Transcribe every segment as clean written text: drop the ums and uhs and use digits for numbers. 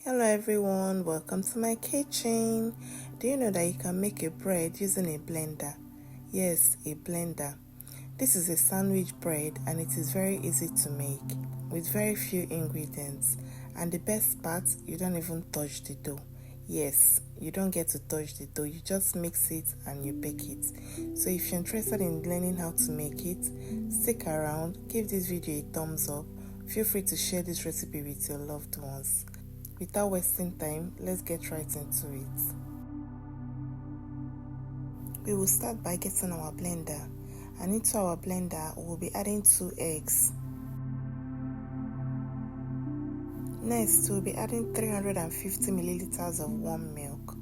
Hello everyone, welcome to my kitchen. Do you know that you can make a bread using a blender? Yes, a blender. This is a sandwich bread and it is very easy to make with very few ingredients. And the best part, you don't even touch the dough. Yes, you don't get to touch the dough, you just mix it and you bake it. So if you're interested in learning how to make it, stick around, give this video a thumbs up. Feel free to share this recipe with your loved ones. Without wasting time, let's get right into it. We will start by getting our blender, and into our blender we will be adding 2 eggs. Next, we'll be adding 350 milliliters of warm milk.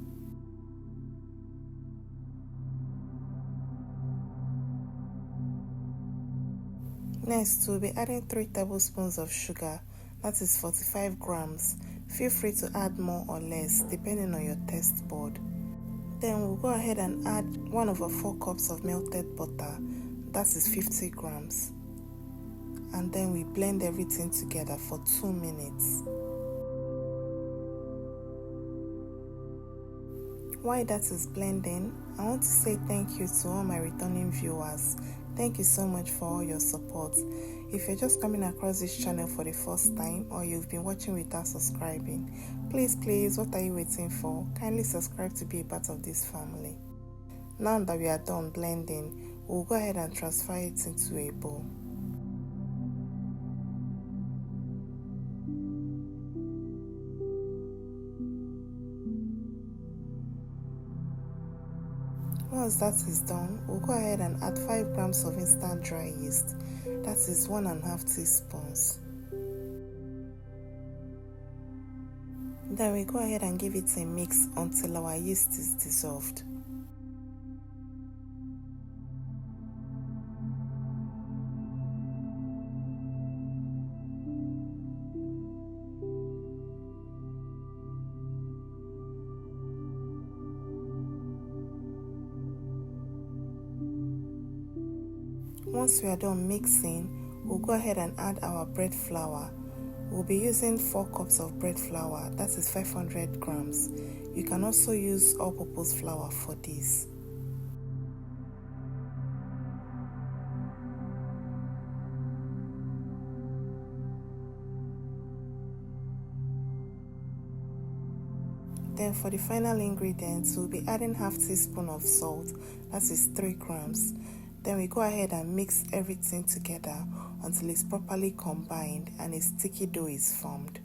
Next, we'll be adding 3 tablespoons of sugar, that is 45 grams. Feel free to add more or less depending on your taste bud. Then we'll go ahead and add 1/4 cups of melted butter, that is 50 grams. And then we blend everything together for 2 minutes. While that is blending, I want to say thank you to all my returning viewers. Thank you so much for all your support. If you're just coming across this channel for the first time or you've been watching without subscribing, please, what are you waiting for? Kindly subscribe to be a part of this family. Now that we are done blending, we'll go ahead and transfer it into a bowl. Once that is done, we'll go ahead and add 5 grams of instant dry yeast, that is 1.5 teaspoons. Then we go ahead and give it a mix until our yeast is dissolved. Once we are done mixing, we'll go ahead and add our bread flour. We'll be using 4 cups of bread flour, that is 500 grams. You can also use all-purpose flour for this. Then for the final ingredients, we'll be adding 1/2 teaspoon of salt, that is 3 grams. Then we go ahead and mix everything together until it's properly combined and a sticky dough is formed.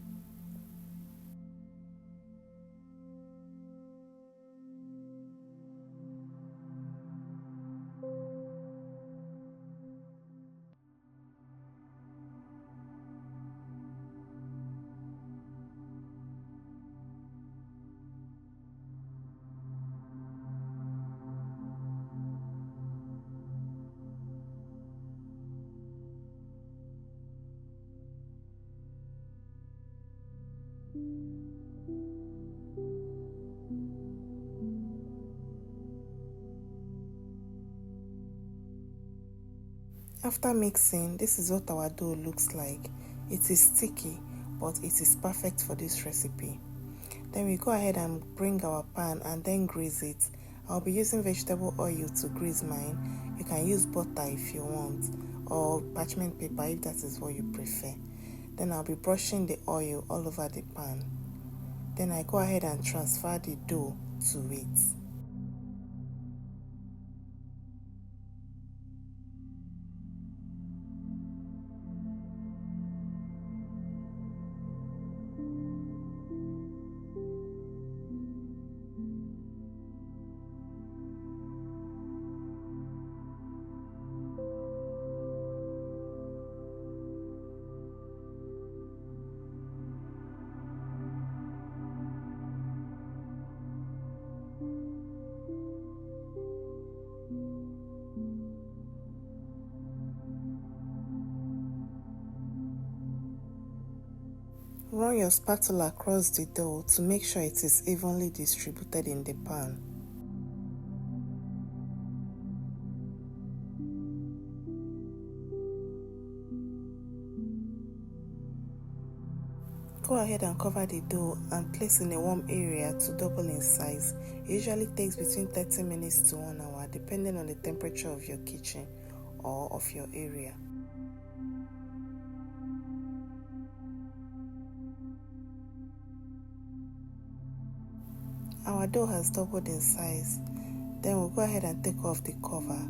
After mixing, this is what our dough looks like. It is sticky, but it is perfect for this recipe. Then we go ahead and bring our pan and then grease it. I'll be using vegetable oil to grease mine. You can use butter if you want, or parchment paper if that is what you prefer. Then I'll be brushing the oil all over the pan. Then I go ahead and transfer the dough to it. Run your spatula across the dough to make sure it is evenly distributed in the pan. Go Go ahead and cover the dough and place in a warm area to double in size. It usually takes between 30 minutes to 1 hour depending on the temperature of your kitchen or of your area. Our dough has doubled in size. Then we'll go ahead and take off the cover.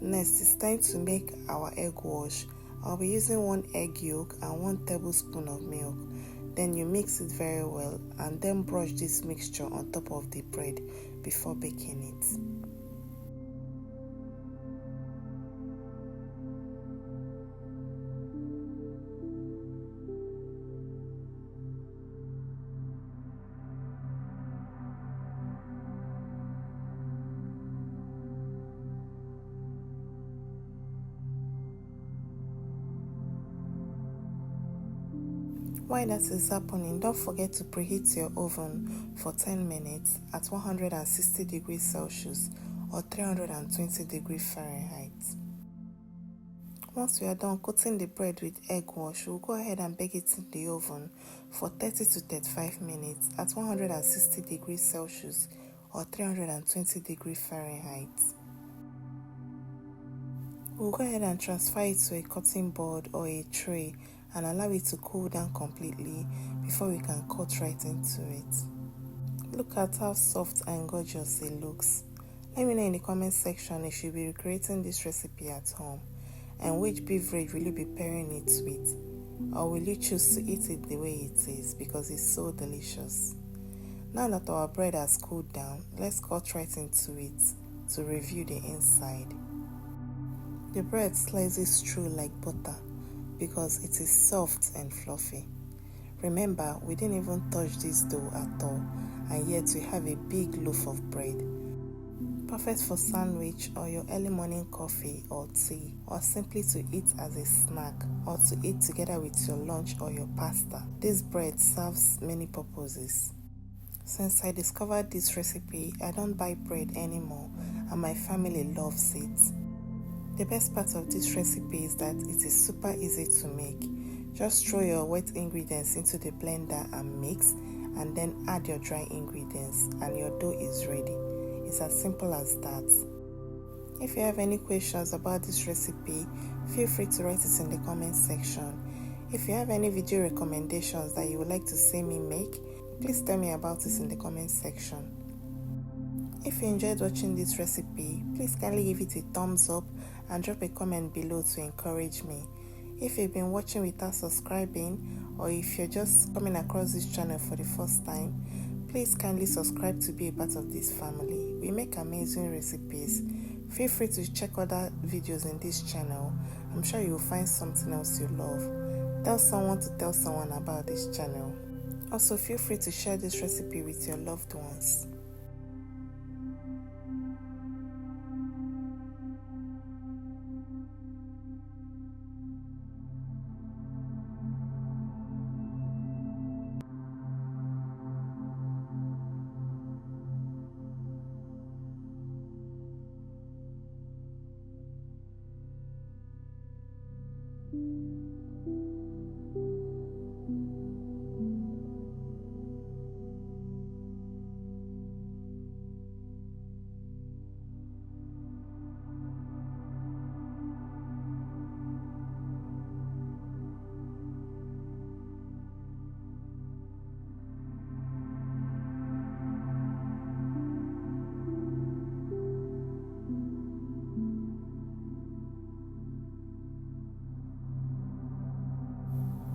Next, it's time to make our egg wash. I'll be using 1 egg yolk and 1 tablespoon of milk. Then you mix it very well and then brush this mixture on top of the bread before baking it. While that is happening, don't forget to preheat your oven for 10 minutes at 160 degrees Celsius or 320 degrees Fahrenheit. Once we are done coating the bread with egg wash, we'll go ahead and bake it in the oven for 30 to 35 minutes at 160 degrees Celsius or 320 degrees Fahrenheit. We'll go ahead and transfer it to a cutting board or a tray and allow it to cool down completely before we can cut right into it. Look at how soft and gorgeous it looks. Let me know in the comment section if you'll be recreating this recipe at home, and which beverage will you be pairing it with, or will you choose to eat it the way it is because it's so delicious. Now that our bread has cooled down, let's cut right into it to review the inside. The bread slices through like butter because it is soft and fluffy. Remember, we didn't even touch this dough at all, and yet we have a big loaf of bread. Perfect for sandwich or your early morning coffee or tea, or simply to eat as a snack or to eat together with your lunch or your pasta. This bread serves many purposes. Since I discovered this recipe, I don't buy bread anymore and my family loves it. The best part of this recipe is that it is super easy to make. Just throw your wet ingredients into the blender and mix, and then add your dry ingredients and your dough is ready. It's as simple as that. If you have any questions about this recipe, feel free to write it in the comment section. If you have any video recommendations that you would like to see me make, please tell me about it in the comment section. If you enjoyed watching this recipe, please kindly give it a thumbs up and drop a comment below to encourage me. If you've been watching without subscribing, or if you're just coming across this channel for the first time, please kindly subscribe to be a part of this family. We make amazing recipes. Feel free to check other videos in this channel. I'm sure you will find something else you love. Tell someone to tell someone about this channel. Also, feel free to share this recipe with your loved ones.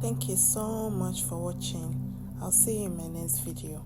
Thank you so much for watching. I'll see you in my next video.